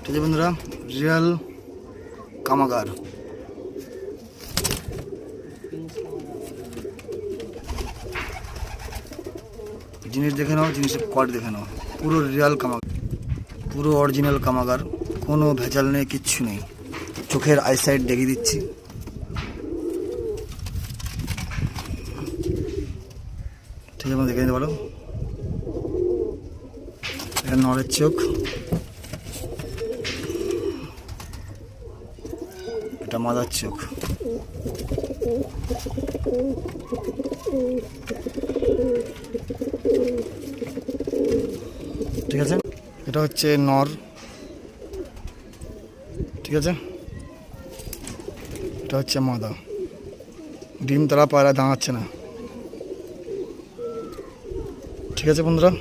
ঠিক আছে বন্ধুরা, রিয়াল কামাগার। জিনিস দেখে নাও, জিনিসের কোয়ালিটি দেখে নাও, পুরো রিয়াল কামাগার, পুরো অরিজিনাল কামাগার, কোনো ভেজাল নেই, কিচ্ছু নেই। চোখের আইসাইট দেখিয়ে দিচ্ছি। ঠিক আছে, দেখে নিতে পারো। এটা নরের চোখ, এটা মাদার চোখ। ঠিক আছে, এটা হচ্ছে নর। ঠিক আছে, এটা হচ্ছে মাদা। ডিম তারা পায়রা দাঁড়াচ্ছে না। ঠিক আছে বন্ধুরা।